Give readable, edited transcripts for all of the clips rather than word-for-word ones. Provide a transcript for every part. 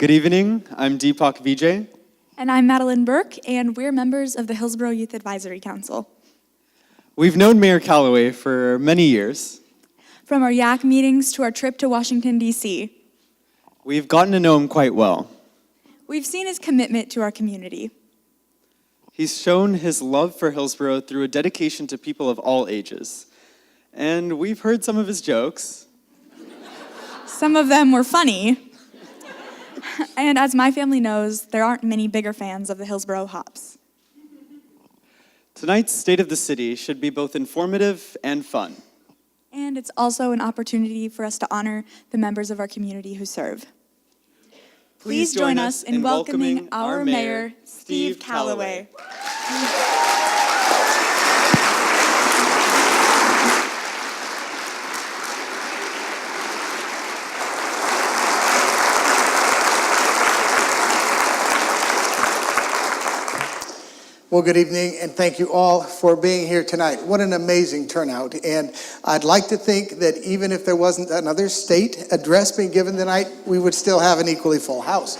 Good evening, I'm Deepak Vijay. And I'm Madeline Burke, and we're members of the Hillsboro Youth Advisory Council. We've known Mayor Callaway for many years. From our YAC meetings to our trip to Washington, D.C. We've gotten to know him quite well. We've seen his commitment to our community. He's shown his love for Hillsboro through a dedication to people of all ages. And we've heard some of his jokes. Some of them were funny. And as my family knows, there aren't many bigger fans of the Hillsboro Hops. Tonight's State of the City should be both informative and fun. And it's also an opportunity for us to honor the members of our community who serve. Please join us in welcoming our Mayor, Steve Callaway. Well, good evening, and thank you all for being here tonight. What an amazing turnout. And I'd like to think that even if there wasn't another state address being given tonight, we would still have an equally full house.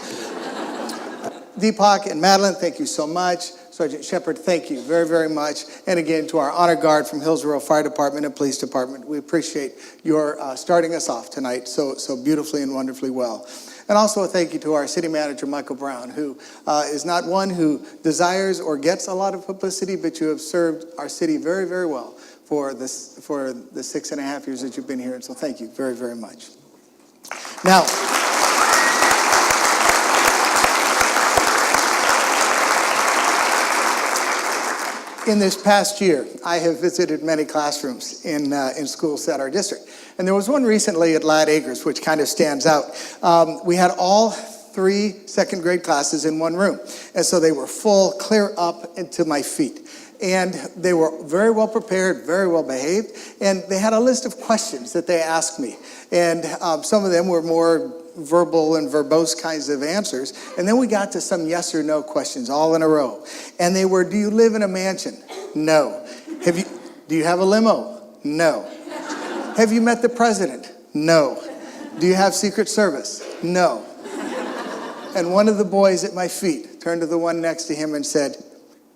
Deepak and Madeline, thank you so much. Sergeant Shepard, thank you very, very much. And again, to our honor guard from Hillsboro Fire Department and Police Department, we appreciate your starting us off tonight so beautifully and wonderfully well. And also a thank you to our city manager, Michael Brown, who is not one who desires or gets a lot of publicity, but you have served our city very, very well for the 6.5 years that you've been here. And so thank you very, very much. Now, in this past year, I have visited many classrooms in schools at our district. And there was one recently at Ladd Acres, which kind of stands out. We had all 3 second grade classes in one room. And so they were full, clear up into my feet. And they were very well prepared, very well behaved. And they had a list of questions that they asked me. And some of them were more verbal and verbose kinds of answers. And then we got to some yes or no questions all in a row. And they were, do you live in a mansion? No. Do you have a limo? No. Have you met the president? No. Do you have Secret Service? No. And one of the boys at my feet turned to the one next to him and said,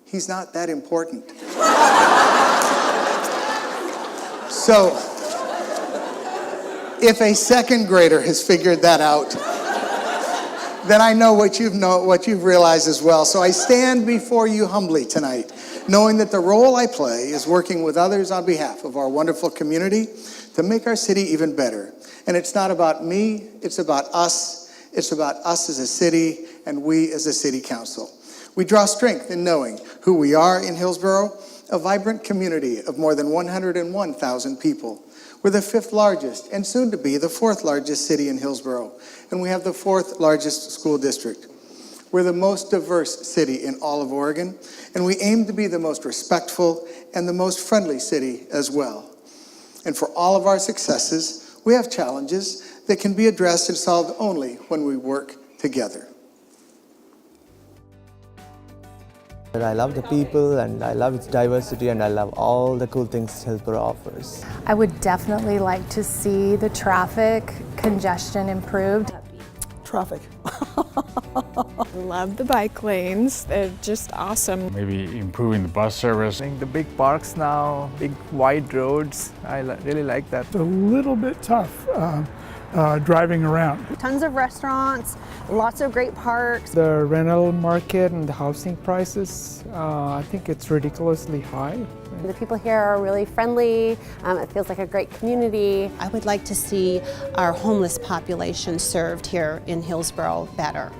he's not that important. So, if a second grader has figured that out, then I know what you've realized as well. So I stand before you humbly tonight, knowing that the role I play is working with others on behalf of our wonderful community to make our city even better. And it's not about me, it's about us. It's about us as a city and we as a city council. We draw strength in knowing who we are in Hillsboro, a vibrant community of more than 101,000 people. We're the 5th largest and soon to be the 4th largest city in Hillsboro. And we have the 4th largest school district. We're the most diverse city in all of Oregon, and we aim to be the most respectful and the most friendly city as well. And for all of our successes, we have challenges that can be addressed and solved only when we work together. I love the people, and I love its diversity, and I love all the cool things Hillsboro offers. I would definitely like to see the traffic congestion improved. Traffic. Love the bike lanes, they're just awesome. Maybe improving the bus service. I think the big parks now, big wide roads, I really like that. It's a little bit tough driving around. Tons of restaurants, lots of great parks. The rental market and the housing prices, I think it's ridiculously high. The people here are really friendly. It feels like a great community. I would like to see our homeless population served here in Hillsboro better.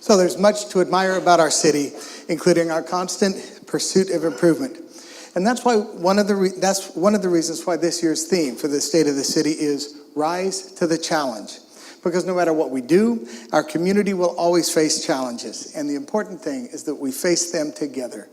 So there's much to admire about our city, including our constant pursuit of improvement. And that's why one of the reasons why this year's theme for the State of the City is Rise to the Challenge. Because no matter what we do, our community will always face challenges. And the important thing is that we face them together.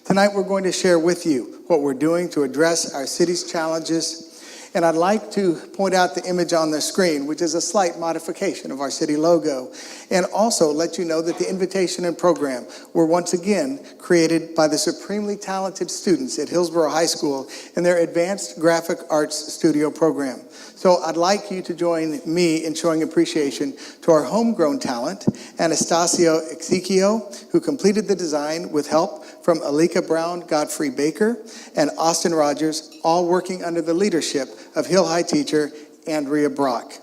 Tonight we're going to share with you what we're doing to address our city's challenges And I'd like to point out the image on the screen, which is a slight modification of our city logo, and also let you know that the invitation and program were once again created by the supremely talented students at Hillsboro High School in their Advanced Graphic Arts Studio program. So I'd like you to join me in showing appreciation to our homegrown talent, Anastasio Exequio, who completed the design with help from Alika Brown, Godfrey Baker, and Austin Rogers, all working under the leadership of Hill High teacher Andrea Brock.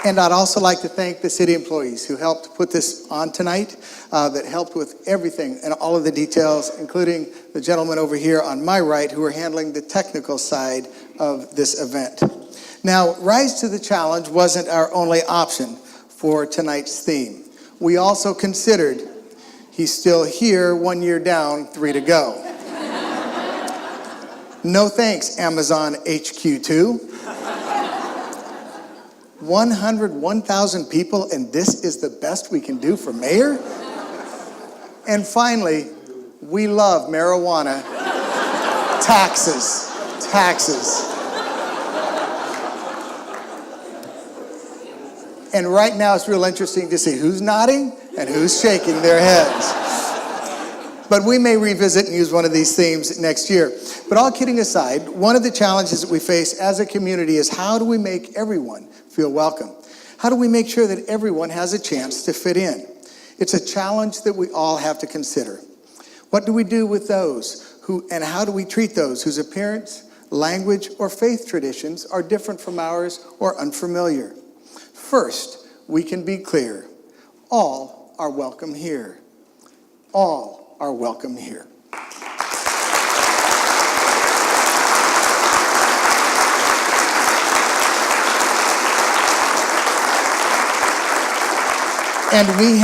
And I'd also like to thank the city employees who helped put this on tonight, that helped with everything and all of the details, including the gentleman over here on my right who are handling the technical side of this event. Now, Rise to the Challenge wasn't our only option for tonight's theme. We also considered He's Still Here, 1 year down, 3 to go. No thanks, Amazon HQ2. 101,000 people, and this is the best we can do for mayor? And finally, we love marijuana. Taxes. And right now it's real interesting to see who's nodding and who's shaking their heads. But we may revisit and use one of these themes next year. But all kidding aside, one of the challenges that we face as a community is how do we make everyone feel welcome? How do we make sure that everyone has a chance to fit in? It's a challenge that we all have to consider. What do we do with those and how do we treat those whose appearance, language, or faith traditions are different from ours or unfamiliar? First, we can be clear. All are welcome here. All are welcome here. And we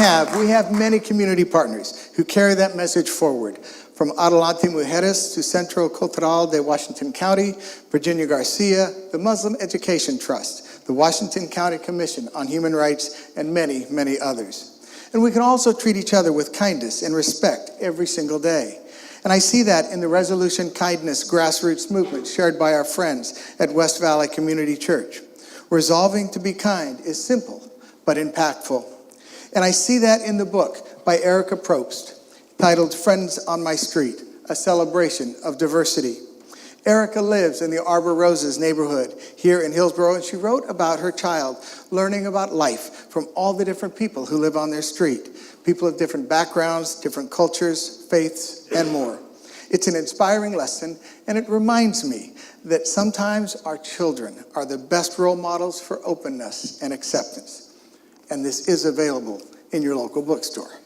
have many community partners who carry that message forward. From Adelante Mujeres to Centro Cultural de Washington County, Virginia Garcia, the Muslim Education Trust, the Washington County Commission on Human Rights, and many, many others. And we can also treat each other with kindness and respect every single day. And I see that in the Resolution Kindness grassroots movement shared by our friends at West Valley Community Church. Resolving to be kind is simple, but impactful. And I see that in the book by Erica Probst, titled Friends on My Street, A Celebration of Diversity. Erica lives in the Arbor Roses neighborhood here in Hillsboro, and she wrote about her child learning about life from all the different people who live on their street, people of different backgrounds, different cultures, faiths, and more. It's an inspiring lesson, and it reminds me that sometimes our children are the best role models for openness and acceptance. And this is available in your local bookstore.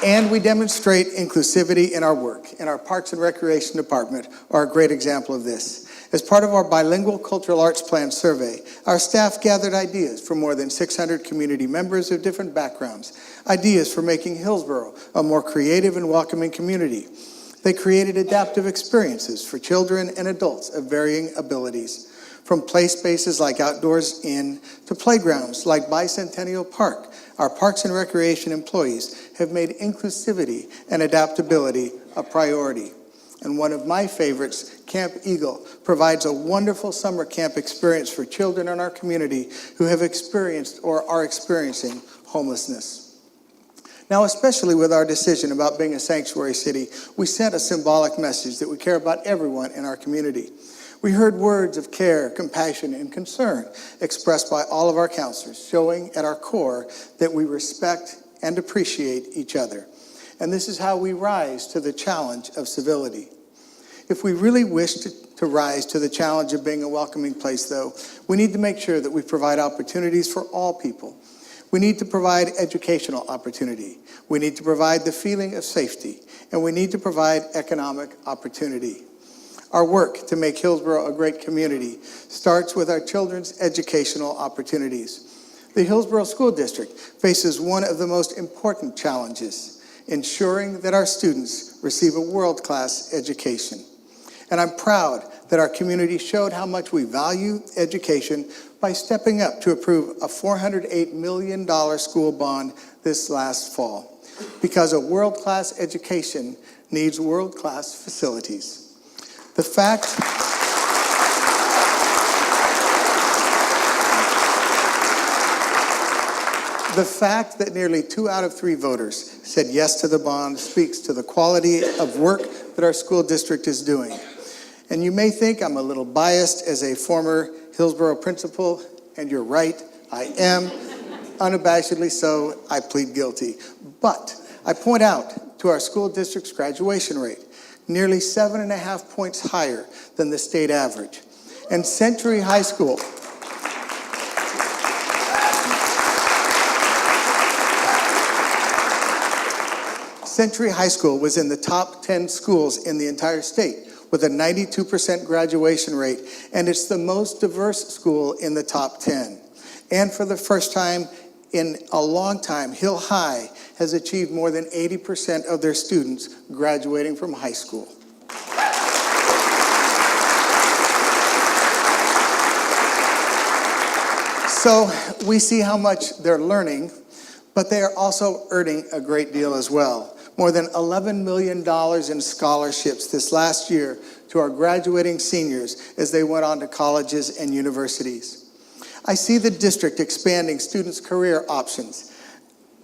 And we demonstrate inclusivity in our work, and our Parks and Recreation Department are a great example of this. As part of our bilingual cultural arts plan survey, our staff gathered ideas from more than 600 community members of different backgrounds, ideas for making Hillsboro a more creative and welcoming community. They created adaptive experiences for children and adults of varying abilities, from play spaces like Outdoors Inn to playgrounds like Bicentennial Park. Our Parks and Recreation employees have made inclusivity and adaptability a priority. And one of my favorites, Camp Eagle, provides a wonderful summer camp experience for children in our community who have experienced or are experiencing homelessness. Now, especially with our decision about being a sanctuary city, we sent a symbolic message that we care about everyone in our community. We heard words of care, compassion, and concern expressed by all of our counselors, showing at our core that we respect and appreciate each other. And this is how we rise to the challenge of civility. If we really wish to rise to the challenge of being a welcoming place, though, we need to make sure that we provide opportunities for all people. We need to provide educational opportunity. We need to provide the feeling of safety, and we need to provide economic opportunity. Our work to make Hillsboro a great community starts with our children's educational opportunities. The Hillsboro School District faces one of the most important challenges, ensuring that our students receive a world-class education. And I'm proud that our community showed how much we value education by stepping up to approve a $408 million school bond this last fall. Because a world-class education needs world-class facilities. The fact that nearly 2 out of 3 voters said yes to the bond speaks to the quality of work that our school district is doing. And you may think I'm a little biased as a former Hillsboro principal, and you're right, I am. Unabashedly so, I plead guilty. But I point out to our school district's graduation rate, nearly 7.5 points higher than the state average. And Century High School, Century High School was in the top 10 schools in the entire state with a 92% graduation rate, and it's the most diverse school in the top 10. And for the first time in a long time, Hill High has achieved more than 80% of their students graduating from high school. So we see how much they're learning, but they are also earning a great deal as well. More than $11 million in scholarships this last year to our graduating seniors as they went on to colleges and universities. I see the district expanding students' career options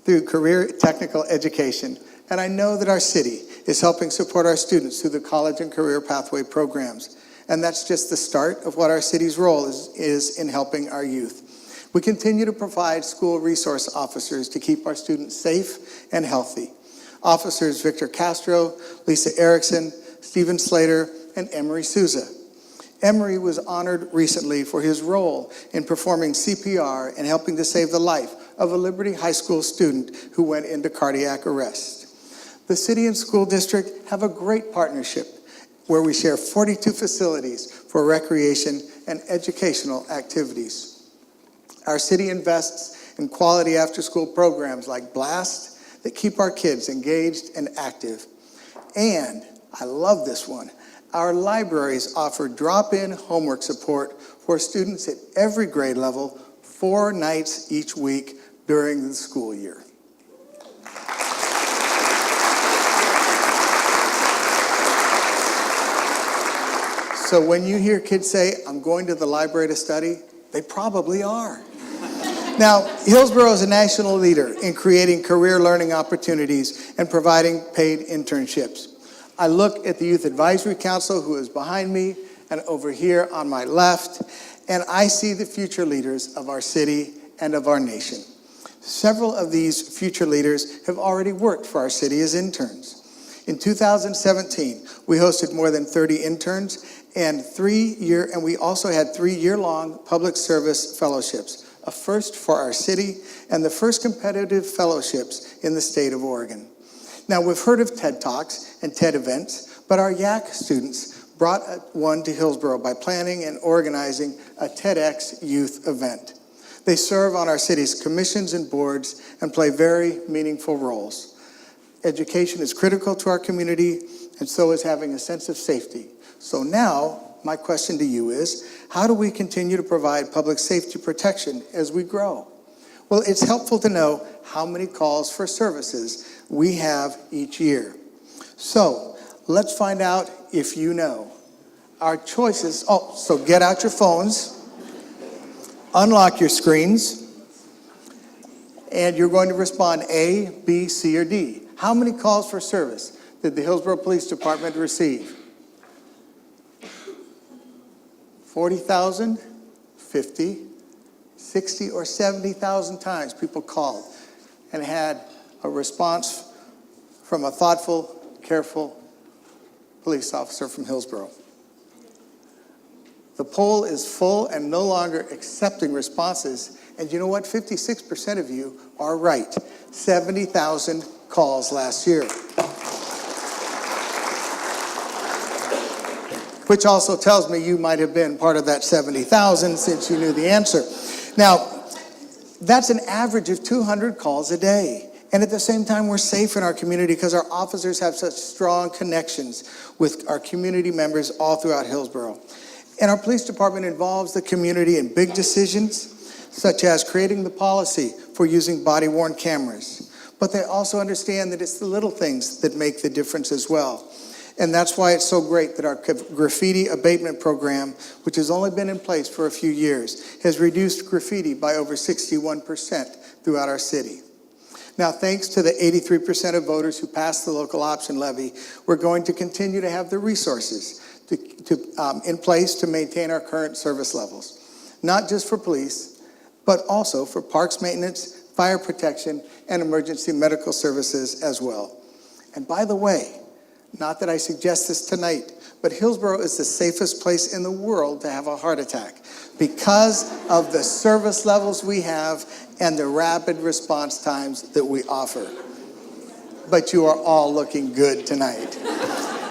through career technical education, and I know that our city is helping support our students through the college and career pathway programs. And that's just the start of what our city's role is in helping our youth. We continue to provide school resource officers to keep our students safe and healthy. Officers Victor Castro, Lisa Erickson, Stephen Slater, and Emery Souza. Emery was honored recently for his role in performing CPR and helping to save the life of a Liberty High School student who went into cardiac arrest. The city and school district have a great partnership where we share 42 facilities for recreation and educational activities. Our city invests in quality after-school programs like Blast that keep our kids engaged and active. And, I love this one, our libraries offer drop-in homework support for students at every grade level 4 nights each week during the school year. So when you hear kids say, I'm going to the library to study, they probably are. Now, Hillsboro is a national leader in creating career learning opportunities and providing paid internships. I look at the Youth Advisory Council, who is behind me, and over here on my left, and I see the future leaders of our city and of our nation. Several of these future leaders have already worked for our city as interns. In 2017, we hosted more than 30 interns, and we also had 3 year-long public service fellowships, a first for our city, and the first competitive fellowships in the state of Oregon. Now, we've heard of TED Talks and TED events, but our YAC students brought one to Hillsboro by planning and organizing a TEDx youth event. They serve on our city's commissions and boards and play very meaningful roles. Education is critical to our community, and so is having a sense of safety. So now, my question to you is, how do we continue to provide public safety protection as we grow? Well, it's helpful to know how many calls for services we have each year. So, let's find out if you know. Our choices, so get out your phones, unlock your screens, and you're going to respond A, B, C, or D. How many calls for service did the Hillsboro Police Department receive? 40,000, 50, 60, or 70,000 times people called and had a response from a thoughtful, careful police officer from Hillsboro. The poll is full and no longer accepting responses. And you know what? 56% of you are right. 70,000 calls last year. Which also tells me you might have been part of that 70,000 since you knew the answer. Now, that's an average of 200 calls a day. And at the same time, we're safe in our community because our officers have such strong connections with our community members all throughout Hillsboro. And our police department involves the community in big decisions, such as creating the policy for using body-worn cameras. But they also understand that it's the little things that make the difference as well. And that's why it's so great that our graffiti abatement program, which has only been in place for a few years, has reduced graffiti by over 61% throughout our city. Now, thanks to the 83% of voters who passed the local option levy, we're going to continue to have the resources in place to maintain our current service levels, not just for police, but also for parks maintenance, fire protection, and emergency medical services as well. And by the way, not that I suggest this tonight, but Hillsboro is the safest place in the world to have a heart attack because of the service levels we have and the rapid response times that we offer. But you are all looking good tonight.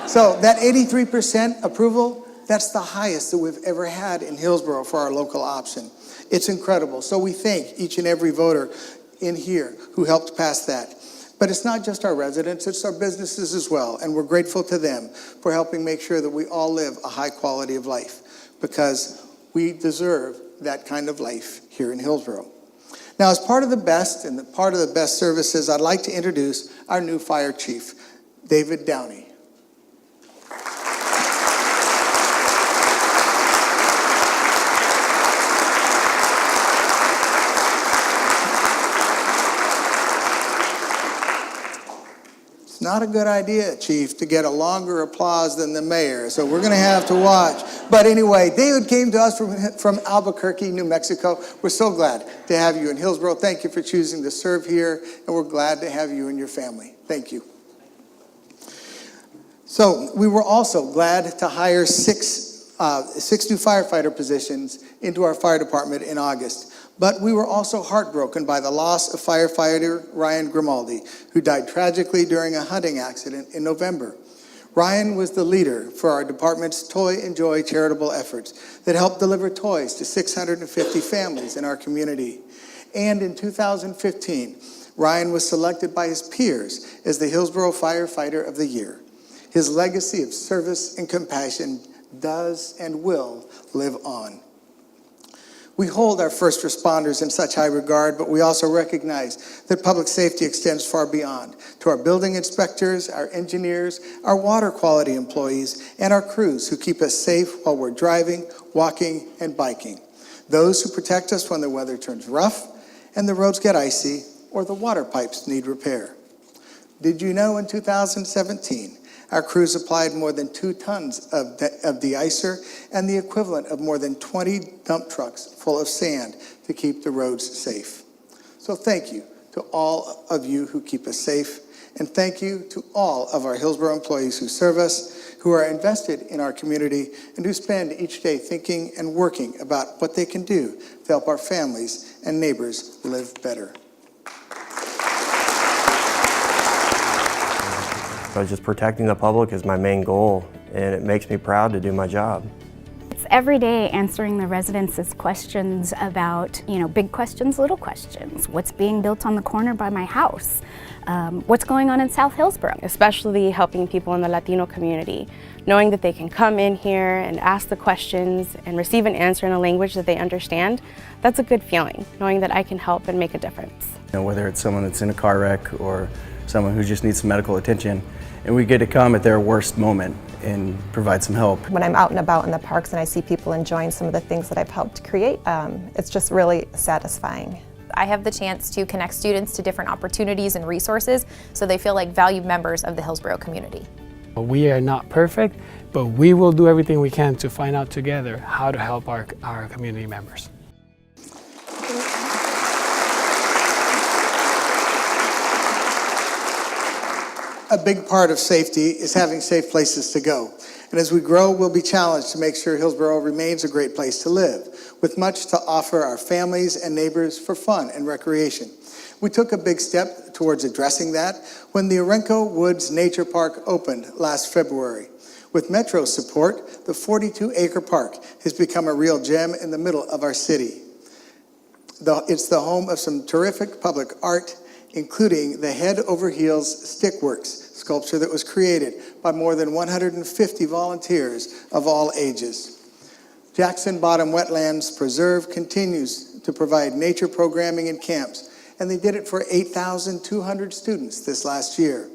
So that 83% approval, that's the highest that we've ever had in Hillsboro for our local option. It's incredible. So we thank each and every voter in here who helped pass that. But it's not just our residents, it's our businesses as well. And we're grateful to them for helping make sure that we all live a high quality of life because we deserve that kind of life here in Hillsboro. Now, as part of the best and part of the best services, I'd like to introduce our new fire chief, David Downey. Not a good idea, Chief, to get a longer applause than the mayor, so we're going to have to watch. But anyway, David came to us from Albuquerque, New Mexico. We're so glad to have you in Hillsboro. Thank you for choosing to serve here, and we're glad to have you and your family. Thank you. So we were also glad to hire six new firefighter positions into our fire department in August. But we were also heartbroken by the loss of firefighter Ryan Grimaldi, who died tragically during a hunting accident in November. Ryan was the leader for our department's Toy and Joy charitable efforts that helped deliver toys to 650 families in our community. And in 2015, Ryan was selected by his peers as the Hillsboro Firefighter of the Year. His legacy of service and compassion does and will live on. We hold our first responders in such high regard, but we also recognize that public safety extends far beyond to our building inspectors, our engineers, our water quality employees, and our crews who keep us safe while we're driving, walking, and biking. Those who protect us when the weather turns rough and the roads get icy or the water pipes need repair. Did you know in 2017, our crews applied more than 2 tons of de-icer and the equivalent of more than 20 dump trucks full of sand to keep the roads safe. So thank you to all of you who keep us safe, and thank you to all of our Hillsboro employees who serve us, who are invested in our community, and who spend each day thinking and working about what they can do to help our families and neighbors live better. So just protecting the public is my main goal, and it makes me proud to do my job. It's every day answering the residents' questions about, big questions, little questions. What's being built on the corner by my house? What's going on in South Hillsboro? Especially helping people in the Latino community, knowing that they can come in here and ask the questions and receive an answer in a language that they understand. That's a good feeling, knowing that I can help and make a difference. Whether it's someone that's in a car wreck or someone who just needs some medical attention, and we get to come at their worst moment and provide some help. When I'm out and about in the parks and I see people enjoying some of the things that I've helped create, it's just really satisfying. I have the chance to connect students to different opportunities and resources so they feel like valued members of the Hillsboro community. We are not perfect, but we will do everything we can to find out together how to help our community members. A big part of safety is having safe places to go. And as we grow, we'll be challenged to make sure Hillsboro remains a great place to live, with much to offer our families and neighbors for fun and recreation. We took a big step towards addressing that when the Orenco Woods Nature Park opened last February. With Metro support, the 42-acre park has become a real gem in the middle of our city. It's the home of some terrific public art including the Head Over Heels Stickworks sculpture that was created by more than 150 volunteers of all ages. Jackson Bottom Wetlands Preserve continues to provide nature programming and camps, and they did it for 8,200 students this last year.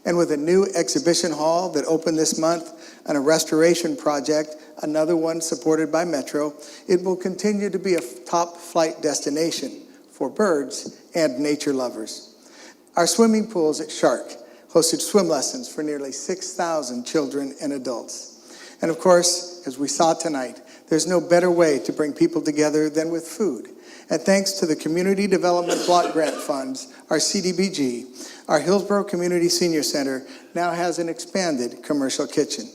And with a new exhibition hall that opened this month and a restoration project, another one supported by Metro, it will continue to be a top flight destination for birds and nature lovers. Our swimming pools at Shark hosted swim lessons for nearly 6,000 children and adults. And of course, as we saw tonight, there's no better way to bring people together than with food. And thanks to the Community Development Block Grant Funds, our CDBG, our Hillsboro Community Senior Center now has an expanded commercial kitchen.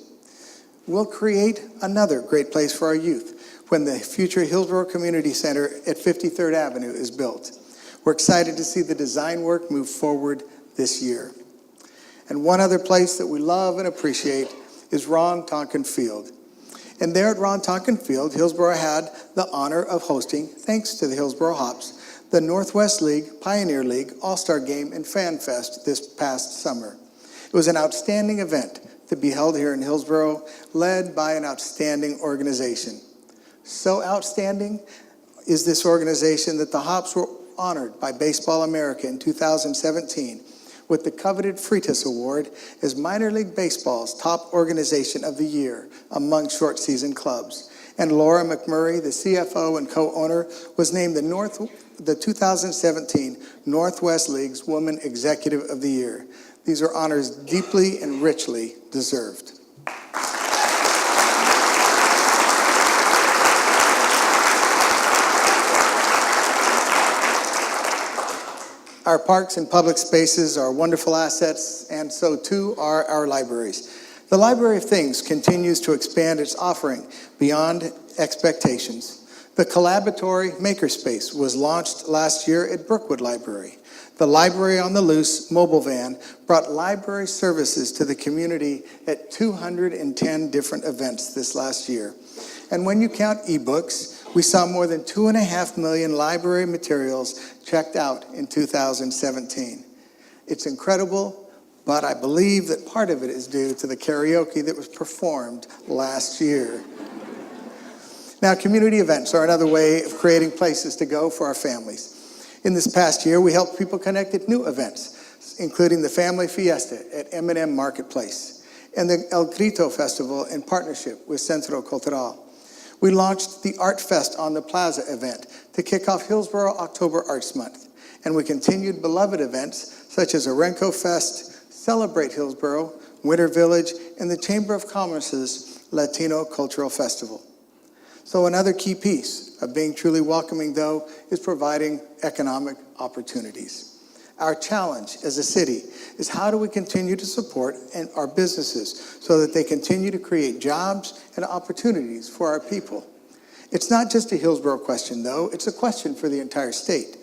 We'll create another great place for our youth when the future Hillsboro Community Center at 53rd Avenue is built. We're excited to see the design work move forward this year. And one other place that we love and appreciate is Ron Tonkin Field. And there at Ron Tonkin Field, Hillsboro had the honor of hosting, thanks to the Hillsboro Hops, the Northwest League Pioneer League All-Star Game and Fan Fest this past summer. It was an outstanding event to be held here in Hillsboro, led by an outstanding organization. So outstanding is this organization that the Hops were honored by Baseball America in 2017 with the coveted Freitas Award as Minor League Baseball's top organization of the year among short season clubs. And Laura McMurray, the CFO and co-owner, was named the 2017 Northwest League's Woman Executive of the Year. These are honors deeply and richly deserved. Our parks and public spaces are wonderful assets, and so too are our libraries. The Library of Things continues to expand its offering beyond expectations. The Collaboratory Makerspace was launched last year at Brookwood Library. The Library on the Loose mobile van brought library services to the community at 210 different events this last year. And when you count ebooks, we saw more than 2.5 million library materials checked out in 2017. It's incredible, but I believe that part of it is due to the karaoke that was performed last year. Now, community events are another way of creating places to go for our families. In this past year, we helped people connect at new events, including the Family Fiesta at M&M Marketplace and the El Grito Festival in partnership with Centro Cultural. We launched the Art Fest on the Plaza event to kick off Hillsboro October Arts Month. And we continued beloved events such as Orenco Fest, Celebrate Hillsboro, Winter Village, and the Chamber of Commerce's Latino Cultural Festival. So another key piece of being truly welcoming, though, is providing economic opportunities. Our challenge as a city is how do we continue to support our businesses so that they continue to create jobs and opportunities for our people. It's not just a Hillsboro question, though. It's a question for the entire state.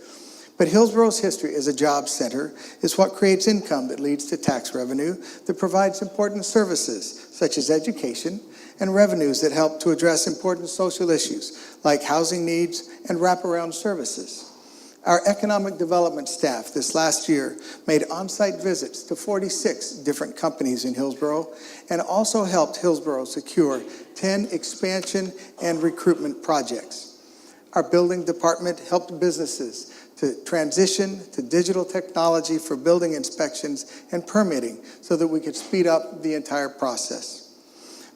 But Hillsboro's history as a job center is what creates income that leads to tax revenue that provides important services such as education and revenues that help to address important social issues like housing needs and wraparound services. Our economic development staff this last year made on-site visits to 46 different companies in Hillsboro and also helped Hillsboro secure 10 expansion and recruitment projects. Our building department helped businesses to transition to digital technology for building inspections and permitting so that we could speed up the entire process.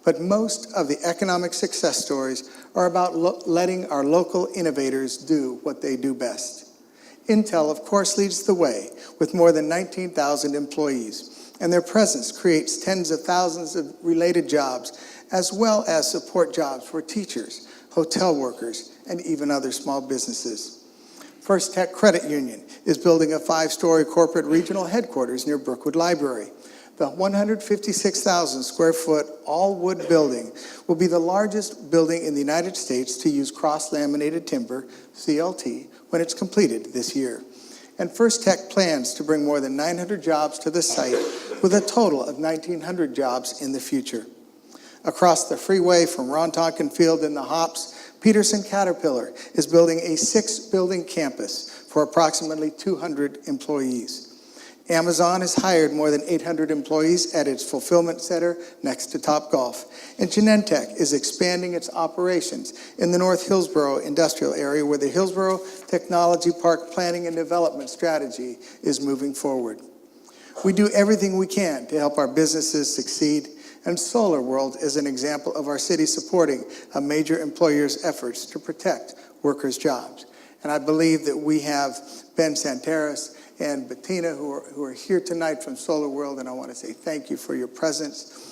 But most of the economic success stories are about letting our local innovators do what they do best. Intel, of course, leads the way with more than 19,000 employees, and their presence creates tens of thousands of related jobs, as well as support jobs for teachers, hotel workers, and even other small businesses. First Tech Credit Union is building a 5-story corporate regional headquarters near Brookwood Library. The 156,000 square foot all-wood building will be the largest building in the United States to use cross-laminated timber, CLT, when it's completed this year. And First Tech plans to bring more than 900 jobs to the site with a total of 1,900 jobs in the future. Across the freeway from Ron Tonkin Field in the Hops, Peterson Caterpillar is building a 6-building campus for approximately 200 employees. Amazon has hired more than 800 employees at its fulfillment center next to Topgolf. And Genentech is expanding its operations in the North Hillsboro industrial area where the Hillsboro Technology Park planning and development strategy is moving forward. We do everything we can to help our businesses succeed, and Solar World is an example of our city supporting a major employer's efforts to protect workers' jobs. And I believe that we have Ben Santeras and Bettina who are here tonight from Solar World, and I want to say thank you for your presence.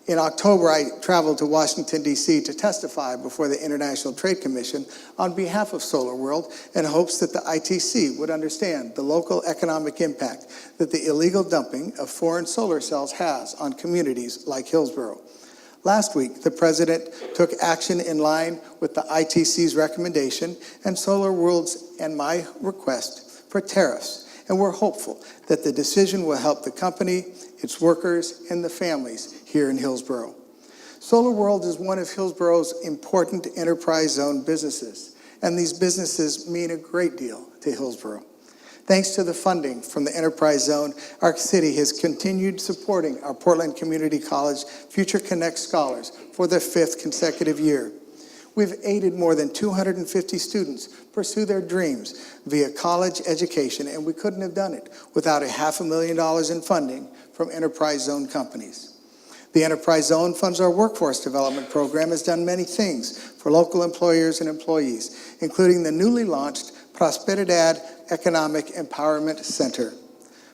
In October, I traveled to Washington, D.C. to testify before the International Trade Commission on behalf of Solar World in hopes that the ITC would understand the local economic impact that the illegal dumping of foreign solar cells has on communities like Hillsboro. Last week, the President took action in line with the ITC's recommendation and Solar World's and my request for tariffs. And we're hopeful that the decision will help the company, its workers, and the families here in Hillsboro. Solar World is one of Hillsboro's important enterprise zone businesses, and these businesses mean a great deal to Hillsboro. Thanks to the funding from the enterprise zone, our city has continued supporting our Portland Community College Future Connect Scholars for the 5th consecutive year. We've aided more than 250 students pursue their dreams via college education, and we couldn't have done it without $500,000 in funding from enterprise zone companies. The Enterprise Zone funds our workforce development program, has done many things for local employers and employees, including the newly launched Prosperidad Economic Empowerment Center.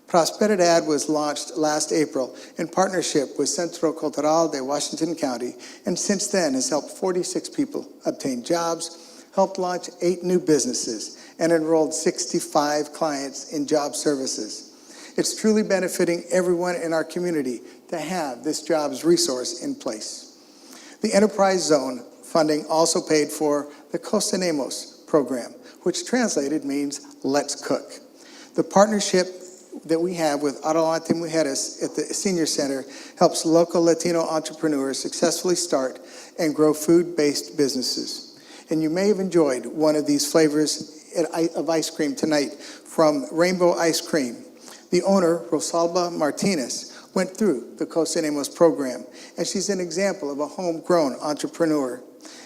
Prosperidad was launched last April in partnership with Centro Cultural de Washington County, and since then has helped 46 people obtain jobs, helped launch 8 new businesses, and enrolled 65 clients in job services. It's truly benefiting everyone in our community to have this jobs resource in place. The Enterprise Zone funding also paid for the Cocinemos program, which translated means let's cook. The partnership that we have with Adelante Mujeres at the Senior Center helps local Latino entrepreneurs successfully start and grow food-based businesses. And you may have enjoyed one of these flavors of ice cream tonight from Rainbow Ice Cream. The owner, Rosalba Martinez, went through the Cocinemos program, and she's an example of a homegrown entrepreneur.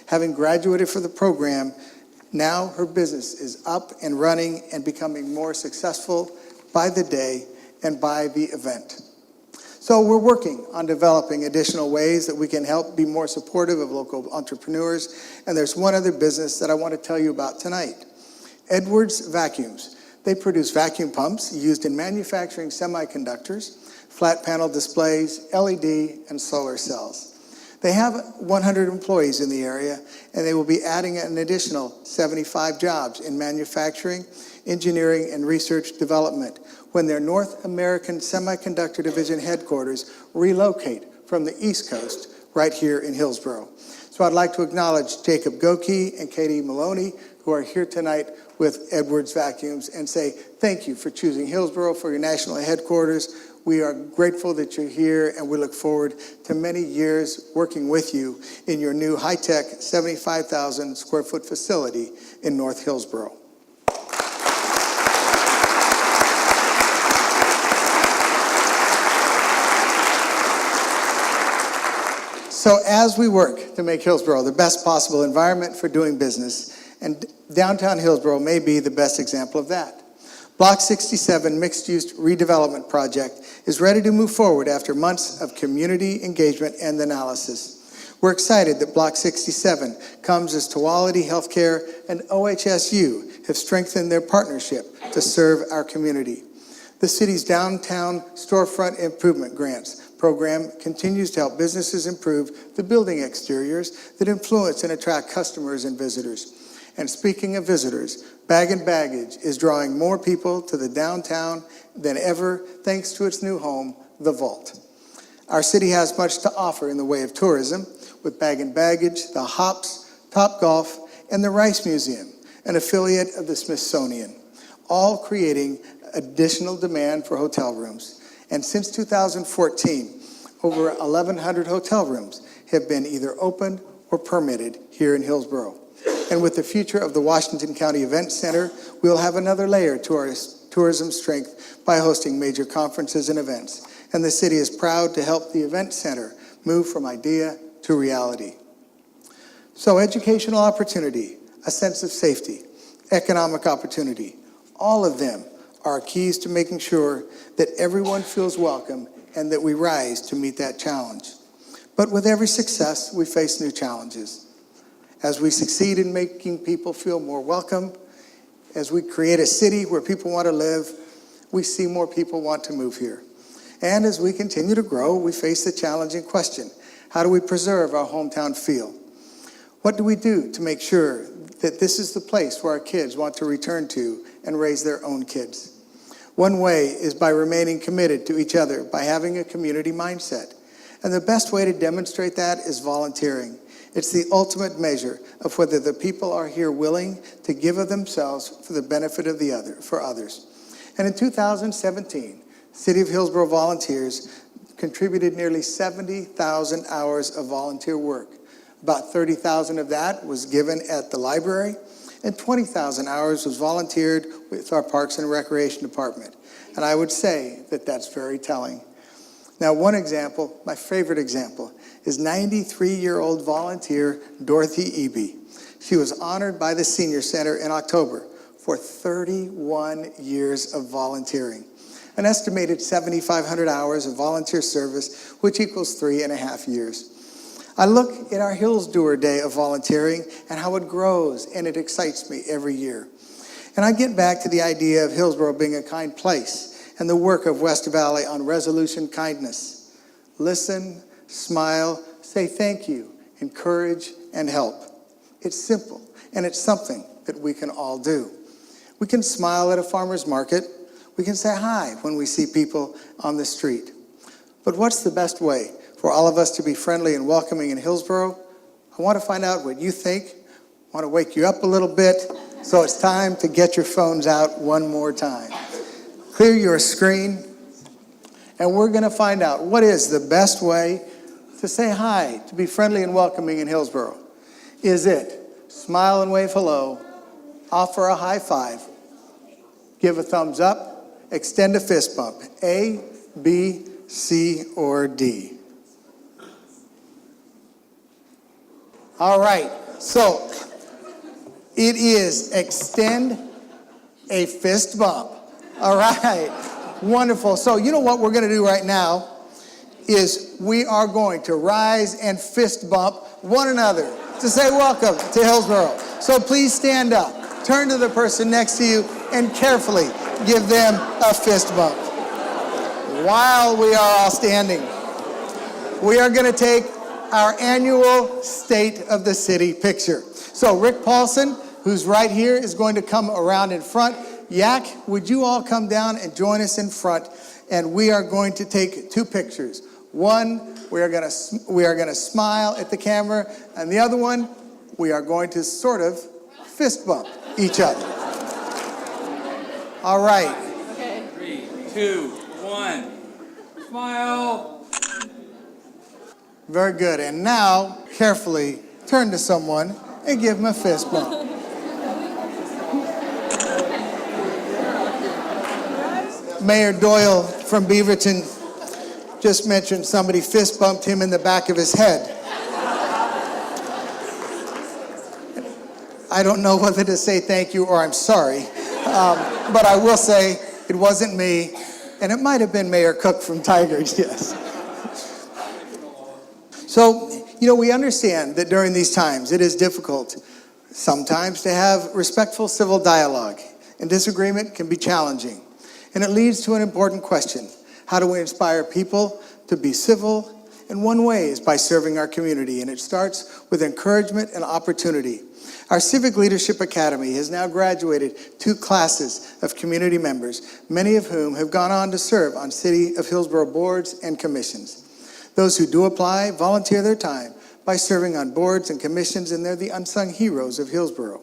Having graduated from the program, now her business is up and running and becoming more successful by the day and by the event. So we're working on developing additional ways that we can help be more supportive of local entrepreneurs. And there's one other business that I want to tell you about tonight. Edwards Vacuums. They produce vacuum pumps used in manufacturing semiconductors, flat panel displays, LED, and solar cells. They have 100 employees in the area, and they will be adding an additional 75 jobs in manufacturing, engineering, and research development when their North American Semiconductor Division headquarters relocate from the East Coast right here in Hillsboro. So I'd like to acknowledge Jacob Goki and Katie Maloney, who are here tonight with Edwards Vacuums, and say thank you for choosing Hillsboro for your national headquarters. We are grateful that you're here, and we look forward to many years working with you in your new high-tech 75,000 square foot facility in North Hillsboro. So as we work to make Hillsboro the best possible environment for doing business, and downtown Hillsboro may be the best example of that. Block 67 mixed-use redevelopment project is ready to move forward after months of community engagement and analysis. We're excited that Block 67 comes as Tuality Healthcare and OHSU have strengthened their partnership to serve our community. The city's Downtown Storefront Improvement Grants program continues to help businesses improve the building exteriors that influence and attract customers and visitors. And speaking of visitors, Bag and Baggage is drawing more people to the downtown than ever thanks to its new home, The Vault. Our city has much to offer in the way of tourism with Bag and Baggage, the Hops, Topgolf, and the Rice Museum, an affiliate of the Smithsonian, all creating additional demand for hotel rooms. And since 2014, over 1,100 hotel rooms have been either opened or permitted here in Hillsboro. And with the future of the Washington County Event Center, we'll have another layer to our tourism strength by hosting major conferences and events. And the city is proud to help the Event Center move from idea to reality. So educational opportunity, a sense of safety, economic opportunity, all of them are keys to making sure that everyone feels welcome and that we rise to meet that challenge. But with every success, we face new challenges. As we succeed in making people feel more welcome, as we create a city where people want to live, we see more people want to move here. And as we continue to grow, we face the challenging question: how do we preserve our hometown feel? What do we do to make sure that this is the place where our kids want to return to and raise their own kids? One way is by remaining committed to each other, by having a community mindset. And the best way to demonstrate that is volunteering. It's the ultimate measure of whether the people are here willing to give of themselves for the benefit of for others. And in 2017, City of Hillsboro volunteers contributed nearly 70,000 hours of volunteer work. About 30,000 of that was given at the library, and 20,000 hours was volunteered with our Parks and Recreation Department. And I would say that that's very telling. Now, one example, my favorite example, is 93-year-old volunteer Dorothy Eby. She was honored by the Senior Center in October for 31 years of volunteering. An estimated 7,500 hours of volunteer service, which equals 3.5 years. I look at our Hillsboro Day of volunteering and how it grows, and it excites me every year. And I get back to the idea of Hillsboro being a kind place and the work of West Valley on resolution kindness. Listen, smile, say thank you, encourage, and help. It's simple, and it's something that we can all do. We can smile at a farmer's market. We can say hi when we see people on the street. But what's the best way for all of us to be friendly and welcoming in Hillsboro? I want to find out what you think. I want to wake you up a little bit. So it's time to get your phones out one more time. Clear your screen, and we're going to find out what is the best way to say hi, to be friendly and welcoming in Hillsboro. Is it smile and wave hello, offer a high five, give a thumbs up, extend a fist bump? A, B, C, or D? All right, so it is extend a fist bump. All right, wonderful. So you know what we're going to do right now is we are going to rise and fist bump one another to say welcome to Hillsboro. So please stand up, turn to the person next to you, and carefully give them a fist bump. While we are all standing, we are going to take our annual State of the City picture. So Rick Paulson, who's right here, is going to come around in front. Yak, would you all come down and join us in front? And we are going to take two pictures. One, we are going to smile at the camera, and the other one, we are going to sort of fist bump each other. All right. Okay. 3, 2, 1. Smile. Very good. And now, carefully turn to someone and give them a fist bump. Mayor Doyle from Beaverton just mentioned somebody fist bumped him in the back of his head. I don't know whether to say thank you or I'm sorry, but I will say it wasn't me, and it might have been Mayor Cook from Tigers, yes. So, you know, we understand that during these times it is difficult sometimes to have respectful civil dialogue, and disagreement can be challenging. And it leads to an important question. How do we inspire people to be civil? And one way is by serving our community, and it starts with encouragement and opportunity. Our Civic Leadership Academy has now graduated 2 classes of community members, many of whom have gone on to serve on City of Hillsboro boards and commissions. Those who do apply volunteer their time by serving on boards and commissions, and they're the unsung heroes of Hillsboro.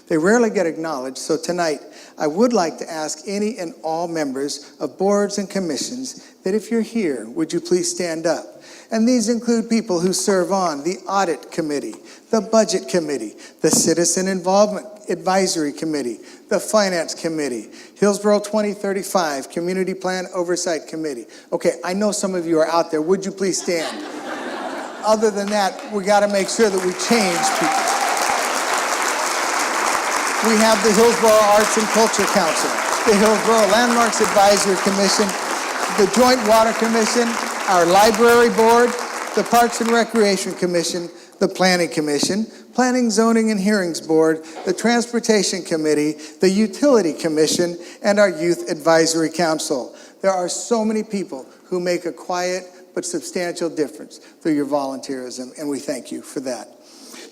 They rarely get acknowledged, so tonight I would like to ask any and all members of boards and commissions that if you're here, would you please stand up And these include people who serve on the Audit Committee, the Budget Committee, the Citizen Involvement Advisory Committee, the Finance Committee, Hillsboro 2035 Community Plan Oversight Committee. Okay, I know some of you are out there. Would you please stand? Other than that, we got to make sure that we change people. We have the Hillsboro Arts and Culture Council, the Hillsboro Landmarks Advisory Commission, the Joint Water Commission, our Library Board, the Parks and Recreation Commission, the Planning Commission, Planning, Zoning, and Hearings Board, the Transportation Committee, the Utility Commission, and our Youth Advisory Council. There are so many people who make a quiet but substantial difference through your volunteerism, and we thank you for that.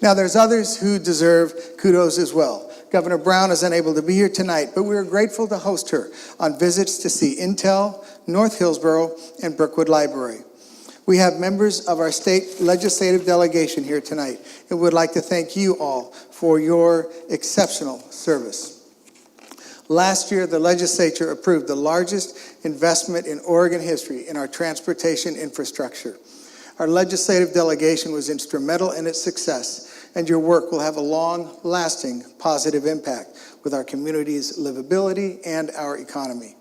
Now, there's others who deserve kudos as well. Governor Brown is unable to be here tonight, but we are grateful to host her on visits to see Intel, North Hillsboro, and Brookwood Library. We have members of our state legislative delegation here tonight, and would like to thank you all for your exceptional service. Last year, the legislature approved the largest investment in Oregon history in our transportation infrastructure. Our legislative delegation was instrumental in its success, and your work will have a long-lasting positive impact with our community's livability and our economy.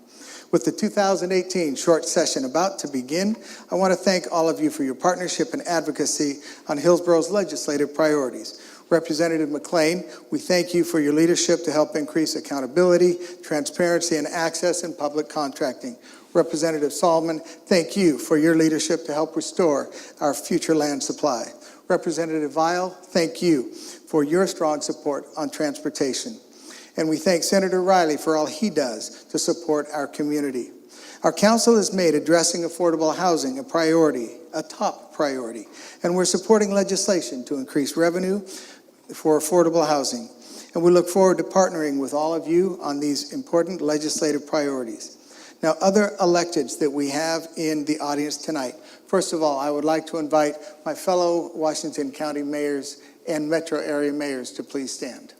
With the 2018 short session about to begin, I want to thank all of you for your partnership and advocacy on Hillsboro's legislative priorities. Representative McLean, we thank you for your leadership to help increase accountability, transparency, and access in public contracting. Representative Solomon, thank you for your leadership to help restore our future land supply. Representative Vial, thank you for your strong support on transportation. And we thank Senator Riley for all he does to support our community. Our council has made addressing affordable housing a priority, a top priority, and we're supporting legislation to increase revenue for affordable housing. And we look forward to partnering with all of you on these important legislative priorities. Now, other electeds that we have in the audience tonight. First of all, I would like to invite my fellow Washington County mayors and metro area mayors to please stand.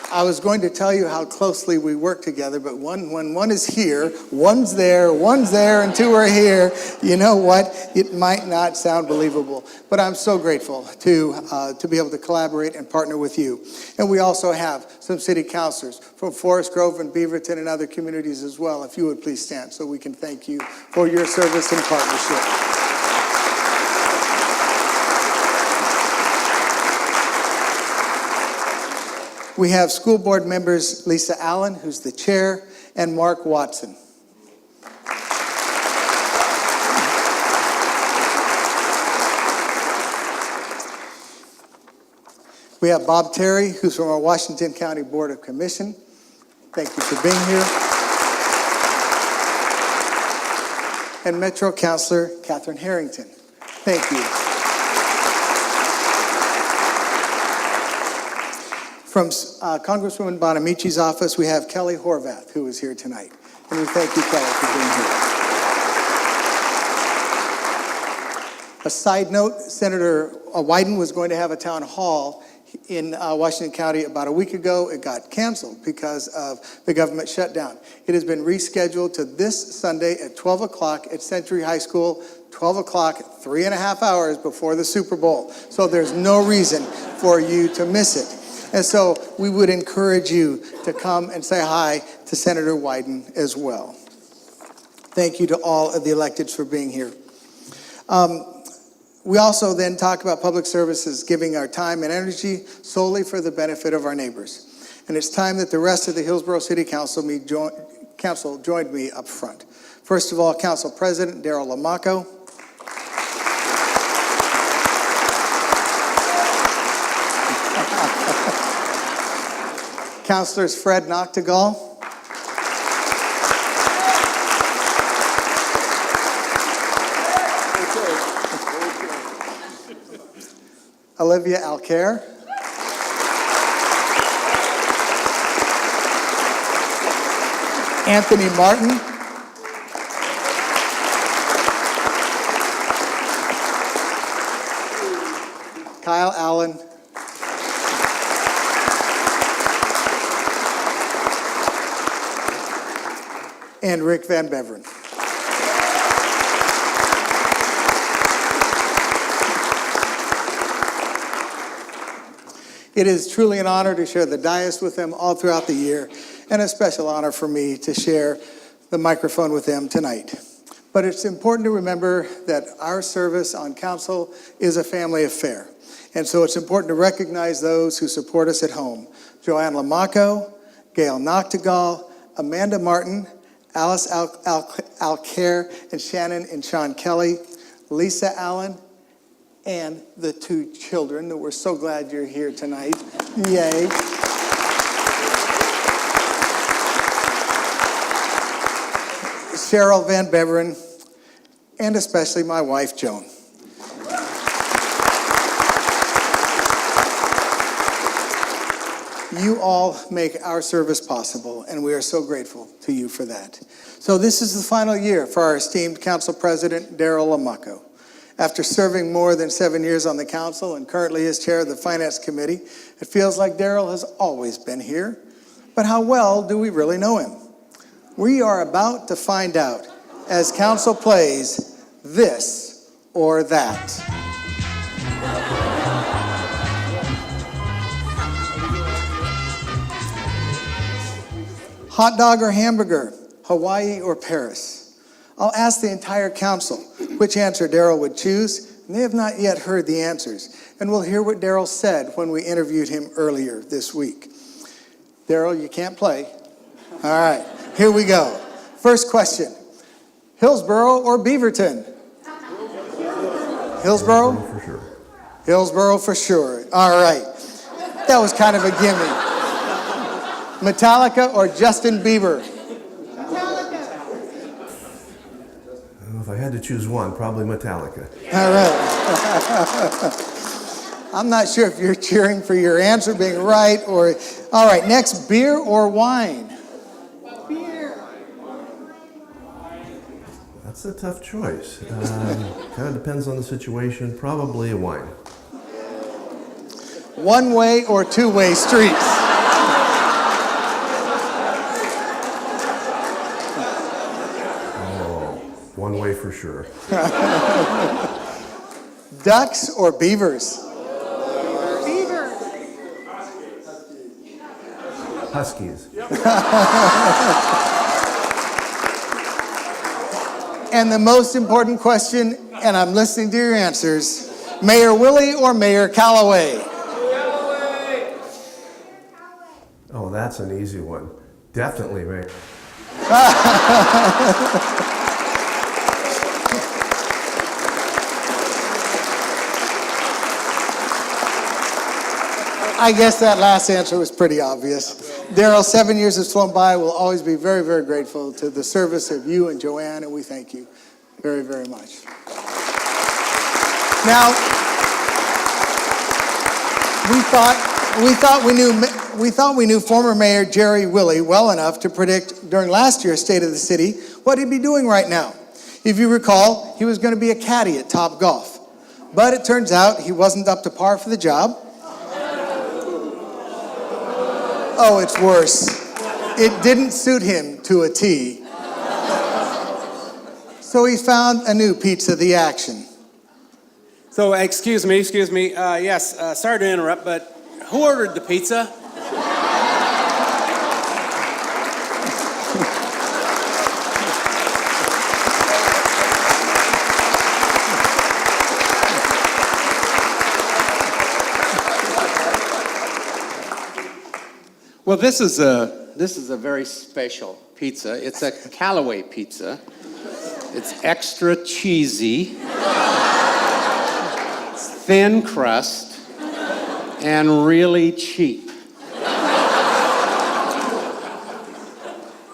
I was going to tell you how closely we work together, but when one is here, one's there, and two are here. You know what? It might not sound believable, but I'm so grateful to be able to collaborate and partner with you. And we also have some city councilors from Forest Grove and Beaverton and other communities as well. If you would please stand so we can thank you for your service and partnership. We have school board members Lisa Allen, who's the chair, and Mark Watson. We have Bob Terry, who's from our Washington County Board of Commission. Thank you for being here. And Metro Councilor Catherine Harrington. Thank you. From Congresswoman Bonamici's office, we have Kelly Horvath, who is here tonight. And we thank you, Kelly, for being here. A side note, Senator Wyden was going to have a town hall in Washington County about a week ago. It got canceled because of the government shutdown. It has been rescheduled to this Sunday at 12 o'clock at Century High School, 12 o'clock, 3.5 hours before the Super Bowl. So there's no reason for you to miss it. And so we would encourage you to come and say hi to Senator Wyden as well. Thank you to all of the electeds for being here. We also then talk about public services, giving our time and energy solely for the benefit of our neighbors. And it's time that the rest of the Hillsboro City Council joined me up front. First of all, Council President Darryl Lamaco. Councilors Fred Noctegal. Olivia Alcaire. Anthony Martin. Kyle Allen, and Rick Van Beveren. It is truly an honor to share the dais with them all throughout the year, and a special honor for me to share the microphone with them tonight. But it's important to remember that our service on council is a family affair. And so it's important to recognize those who support us at home. Joanne Lamaco, Gail Noctegal, Amanda Martin, Alice Alcaire, and Shannon and Sean Kelly, Lisa Allen, and the two children that we're so glad you're here tonight. Yay. Cheryl Van Beveren, and especially my wife, Joan. You all make our service possible, and we are so grateful to you for that. So this is the final year for our esteemed council president, Darryl Lamaco. After serving more than 7 years on the council and currently as chair of the finance committee, it feels like Darryl has always been here. But how well do we really know him? We are about to find out as council plays This or That. Hot dog or hamburger, Hawaii or Paris? I'll ask the entire council which answer Darryl would choose, and they have not yet heard the answers. And we'll hear what Darryl said when we interviewed him earlier this week. Darryl, you can't play. All right, here we go. First question, Hillsboro or Beaverton? Hillsboro? For sure. Hillsboro for sure. All right, that was kind of a gimme. Metallica or Justin Bieber? If I had to choose one, probably Metallica. All right. I'm not sure if you're cheering for your answer being right or... All right, next, beer or wine? Beer. That's a tough choice. Kind of depends on the situation. Probably a wine. One-way or two-way streets? One way for sure. Ducks or beavers? Beaver. Huskies. And the most important question, and I'm listening to your answers, Mayor Willie or Mayor Callaway? Oh, that's an easy one. Definitely Mayor. I guess that last answer was pretty obvious. Darryl, 7 years has flown by. We'll always be very, very grateful to the service of you and Joanne, and we thank you very, very much. Now, we thought we knew former Mayor Jerry Willey well enough to predict during last year's State of the City what he'd be doing right now. If you recall, he was going to be a caddy at Top Golf, but it turns out he wasn't up to par for the job. Oh, it's worse. It didn't suit him to a T. So he found a new piece of the action. So, excuse me. Yes, sorry to interrupt, but who ordered the pizza? Well, this is a very special pizza. It's a Callaway pizza. It's extra cheesy, thin crust, and really cheap.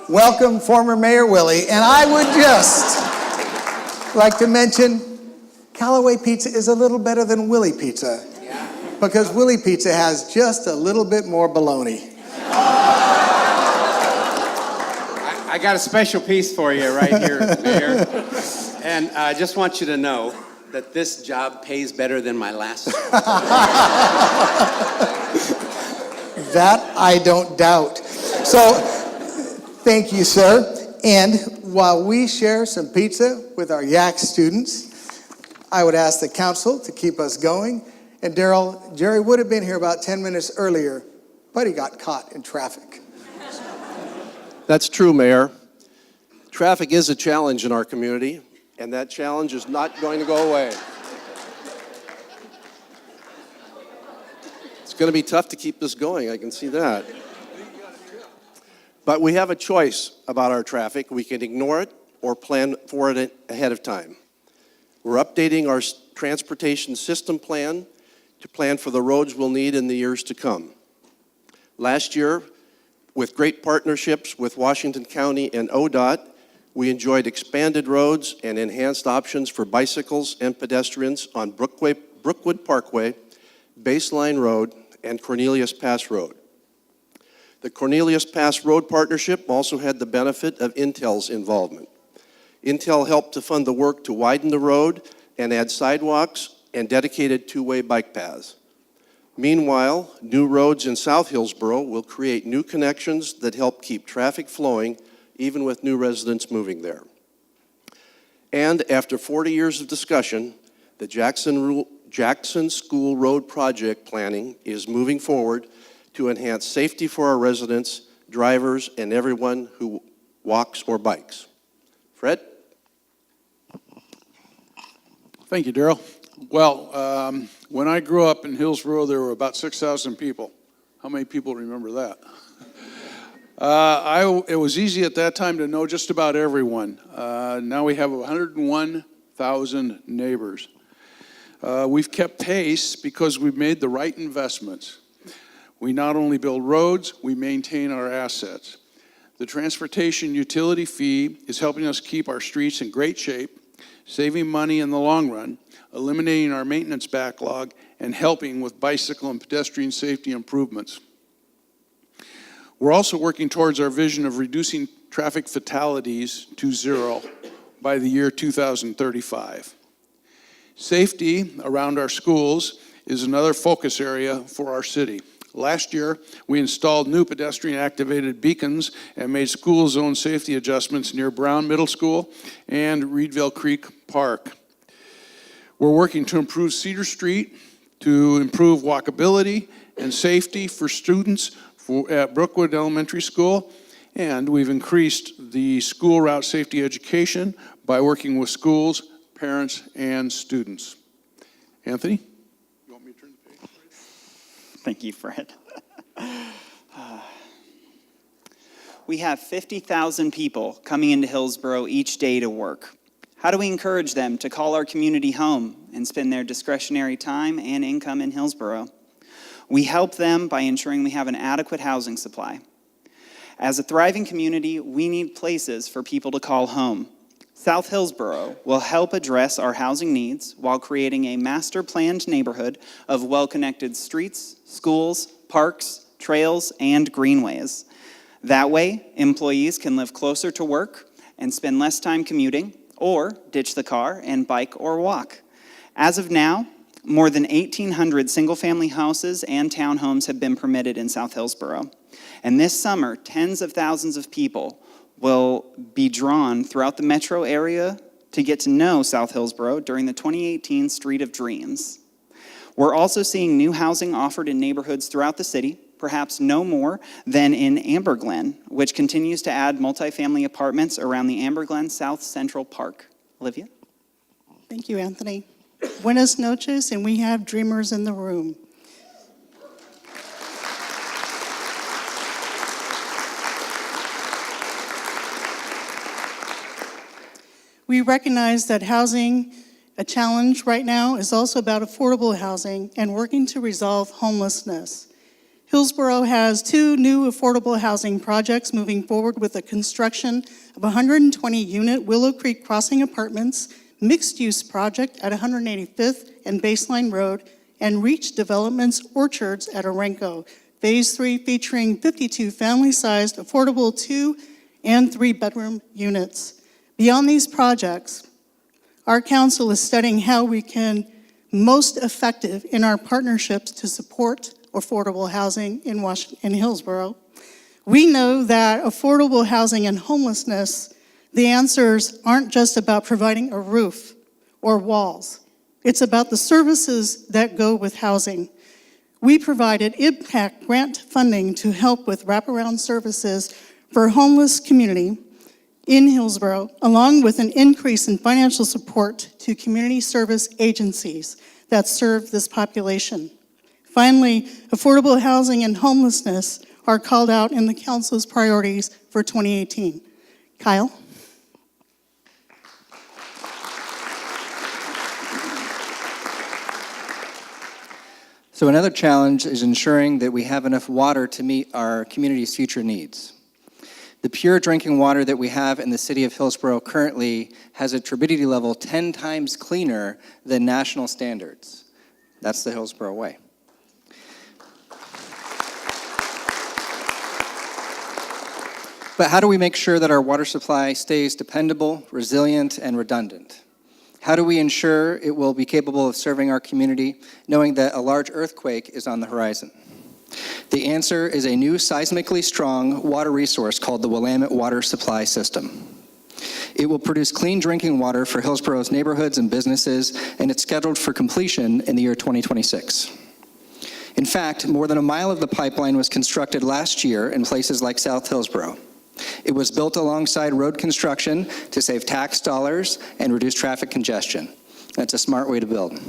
Welcome, former Mayor Willey. And I would just like to mention, Callaway pizza is a little better than Willie pizza, because Willie pizza has just a little bit more bologna. I got a special piece for you right here, Mayor. And I just want you to know that this job pays better than my last job. That I don't doubt. So, thank you, sir. And while we share some pizza with our YAC students, I would ask the council to keep us going. And Daryl, Jerry would have been here about 10 minutes earlier, but he got caught in traffic. That's true, Mayor. Traffic is a challenge in our community, and that challenge is not going to go away. It's going to be tough to keep this going, I can see that. But we have a choice about our traffic. We can ignore it or plan for it ahead of time. We're updating our transportation system plan to plan for the roads we'll need in the years to come. Last year, with great partnerships with Washington County and ODOT, we enjoyed expanded roads and enhanced options for bicycles and pedestrians on Brookwood Parkway, Baseline Road, and Cornelius Pass Road. The Cornelius Pass Road Partnership also had the benefit of Intel's involvement. Intel helped to fund the work to widen the road and add sidewalks and dedicated two-way bike paths. Meanwhile, new roads in South Hillsboro will create new connections that help keep traffic flowing, even with new residents moving there. And after 40 years of discussion, the Jackson School Road project planning is moving forward to enhance safety for our residents, drivers, and everyone who walks or bikes. Fred? Thank you, Daryl. Well, when I grew up in Hillsboro, there were about 6,000 people. How many people remember that? It was easy at that time to know just about everyone. Now we have 101,000 neighbors. We've kept pace because we've made the right investments. We not only build roads, we maintain our assets. The transportation utility fee is helping us keep our streets in great shape, saving money in the long run, eliminating our maintenance backlog, and helping with bicycle and pedestrian safety improvements. We're also working towards our vision of reducing traffic fatalities to zero by the year 2035. Safety around our schools is another focus area for our city. Last year, we installed new pedestrian-activated beacons and made school zone safety adjustments near Brown Middle School and Reedville Creek Park. We're working to improve Cedar Street, to improve walkability and safety for students at Brookwood Elementary School, and we've increased the school route safety education by working with schools, parents, and students. Anthony? You want me to turn the page? Thank you, Fred. We have 50,000 people coming into Hillsboro each day to work. How do we encourage them to call our community home and spend their discretionary time and income in Hillsboro? We help them by ensuring we have an adequate housing supply. As a thriving community, we need places for people to call home. South Hillsboro will help address our housing needs while creating a master-planned neighborhood of well-connected streets, schools, parks, trails, and greenways. That way, employees can live closer to work and spend less time commuting, or ditch the car and bike or walk. As of now, more than 1,800 single-family houses and townhomes have been permitted in South Hillsboro. And this summer, tens of thousands of people will be drawn throughout the metro area to get to know South Hillsboro during the 2018 Street of Dreams. We're also seeing new housing offered in neighborhoods throughout the city, perhaps no more than in Amber Glen, which continues to add multifamily apartments around the Amber Glen South Central Park. Olivia? Thank you, Anthony. Buenas noches, and we have dreamers in the room. We recognize that housing, a challenge right now, is also about affordable housing and working to resolve homelessness. Hillsboro has 2 new affordable housing projects moving forward with the construction of a 120-unit Willow Creek Crossing Apartments mixed-use project at 185th and Baseline Road, and Reach Development's Orchards at Orenco, Phase 3 featuring 52 family-sized affordable 2- and 3-bedroom units. Beyond these projects, Our council is studying how we can most effective in our partnerships to support affordable housing in Hillsboro. We know that affordable housing and homelessness, the answers aren't just about providing a roof or walls. It's about the services that go with housing. We provided impact grant funding to help with wraparound services for homeless community in Hillsboro, along with an increase in financial support to community service agencies that serve this population. Finally, affordable housing and homelessness are called out in the council's priorities for 2018. Kyle? So another challenge is ensuring that we have enough water to meet our community's future needs. The pure drinking water that we have in the city of Hillsboro currently has a turbidity level 10 times cleaner than national standards. That's the Hillsboro way. But how do we make sure that our water supply stays dependable, resilient, and redundant? How do we ensure it will be capable of serving our community, knowing that a large earthquake is on the horizon? The answer is a new seismically strong water resource called the Willamette Water Supply System. It will produce clean drinking water for Hillsboro's neighborhoods and businesses, and it's scheduled for completion in the year 2026. In fact, more than a mile of the pipeline was constructed last year in places like South Hillsboro. It was built alongside road construction to save tax dollars and reduce traffic congestion. That's a smart way to build.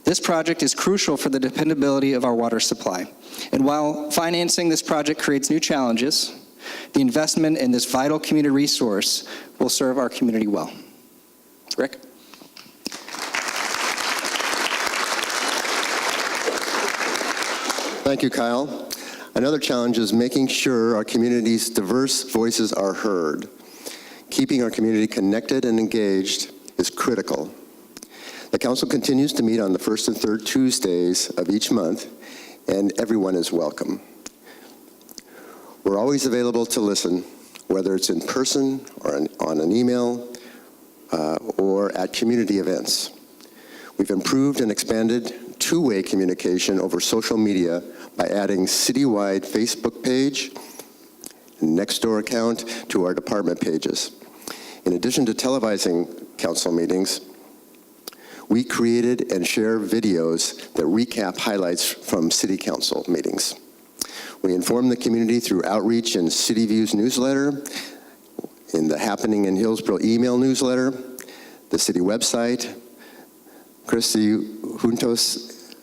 This project is crucial for the dependability of our water supply. And while financing this project creates new challenges, the investment in this vital community resource will serve our community well. Rick? Thank you, Kyle. Another challenge is making sure our community's diverse voices are heard. Keeping our community connected and engaged is critical. The council continues to meet on the first and third Tuesdays of each month, and everyone is welcome. We're always available to listen, whether it's in person or on an email or at community events. We've improved and expanded two-way communication over social media by adding citywide Facebook page and Nextdoor account to our department pages. In addition to televising council meetings, we created and share videos that recap highlights from city council meetings. We inform the community through outreach in City View's newsletter, in the Happening in Hillsboro email newsletter, the city website, Christy Juntos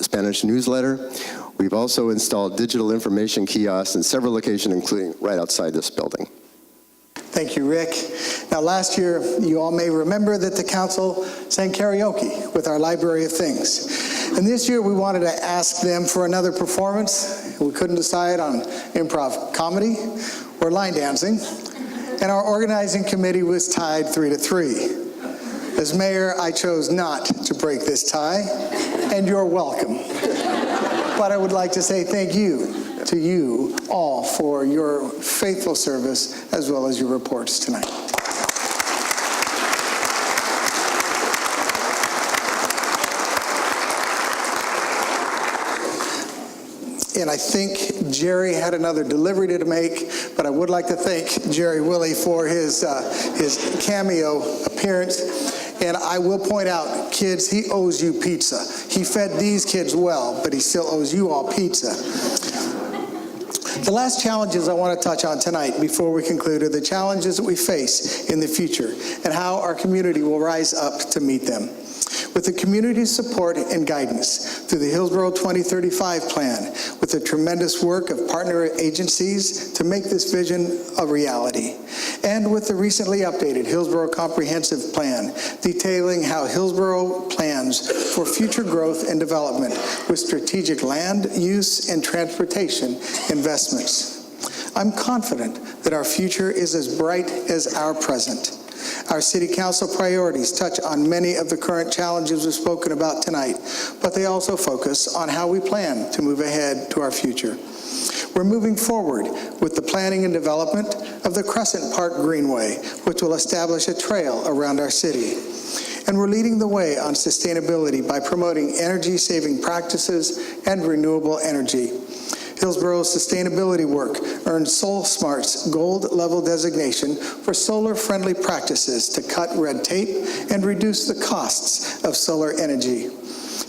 Spanish newsletter. We've also installed digital information kiosks in several locations, including right outside this building. Thank you, Rick. Now, last year, you all may remember that the council sang karaoke with our Library of Things. And this year, we wanted to ask them for another performance. We couldn't decide on improv comedy or line dancing. And our organizing committee was tied 3-3. As mayor, I chose not to break this tie, and you're welcome. But I would like to say thank you to you all for your faithful service as well as your reports tonight. And I think Jerry had another delivery to make, but I would like to thank Jerry Willie for his cameo appearance. And I will point out, kids, he owes you pizza. He fed these kids well, but he still owes you all pizza. The last challenges I want to touch on tonight before we conclude are the challenges that we face in the future and how our community will rise up to meet them. With the community's support and guidance through the Hillsboro 2035 plan, with the tremendous work of partner agencies to make this vision a reality, and with the recently updated Hillsboro Comprehensive Plan, detailing how Hillsboro plans for future growth and development with strategic land use and transportation investments. I'm confident that our future is as bright as our present. Our City Council priorities touch on many of the current challenges we've spoken about tonight, but they also focus on how we plan to move ahead to our future. We're moving forward with the planning and development of the Crescent Park Greenway, which will establish a trail around our city. And we're leading the way on sustainability by promoting energy-saving practices and renewable energy. Hillsboro's sustainability work earned SolSmart's gold level designation for solar-friendly practices to cut red tape and reduce the costs of solar energy.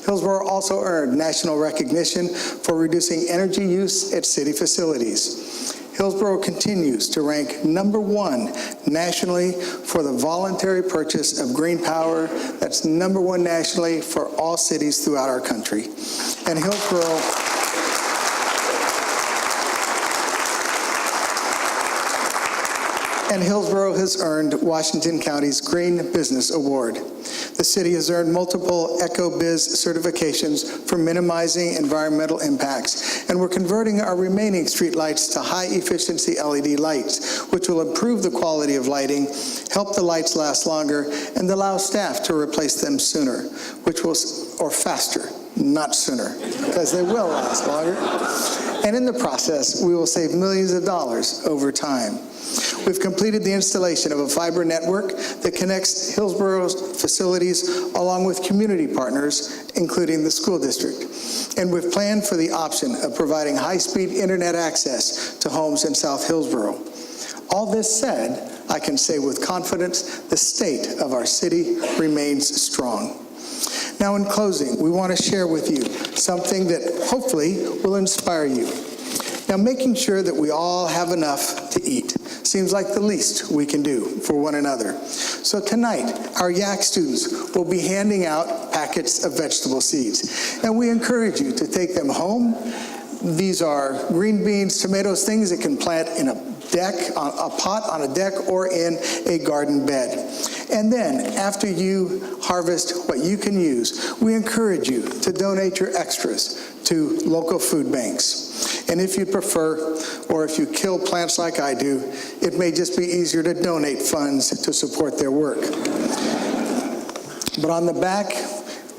Hillsboro also earned national recognition for reducing energy use at city facilities. Hillsboro continues to rank #1 nationally for the voluntary purchase of green power. That's #1 nationally for all cities throughout our country. And Hillsboro has earned Washington County's Green Business Award. The city has earned multiple EcoBiz certifications for minimizing environmental impacts, and we're converting our remaining street lights to high-efficiency LED lights, which will improve the quality of lighting, help the lights last longer, and allow staff to replace them sooner, or faster, not sooner, because they will last longer. And in the process, we will save millions of dollars over time. We've completed the installation of a fiber network that connects Hillsboro's facilities along with community partners, including the school district. And we've planned for the option of providing high-speed internet access to homes in South Hillsboro. All this said, I can say with confidence, the state of our city remains strong. Now, in closing, we want to share with you something that hopefully will inspire you. Now, making sure that we all have enough to eat seems like the least we can do for one another. So tonight, our YAC students will be handing out packets of vegetable seeds, and we encourage you to take them home. These are green beans, tomatoes, things that can plant in a pot on a deck or in a garden bed. And then, after you harvest what you can use, we encourage you to donate your extras to local food banks. And if you prefer, or if you kill plants like I do, it may just be easier to donate funds to support their work. But on the back,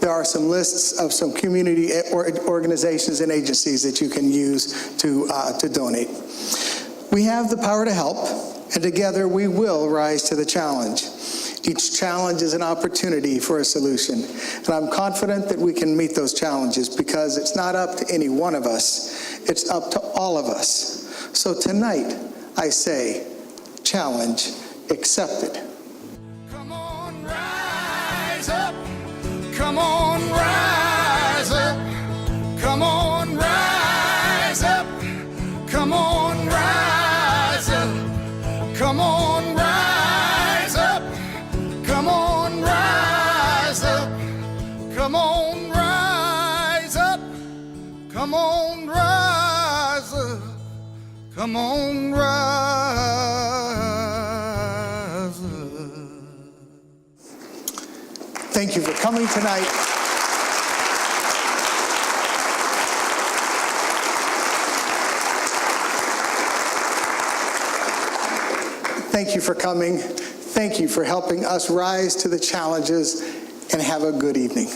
there are some lists of some community organizations and agencies that you can use to donate. We have the power to help, and together we will rise to the challenge. Each challenge is an opportunity for a solution, and I'm confident that we can meet those challenges because it's not up to any one of us, it's up to all of us. So tonight, I say, challenge accepted. Come on, rise up. Come on, rise up. Come on, rise up. Come on, rise up. Come on, rise up. Come on, rise up. Come on, rise up. Come on, rise up. Come on, rise up. Thank you for coming tonight. Thank you for coming. Thank you for helping us rise to the challenges, and have a good evening.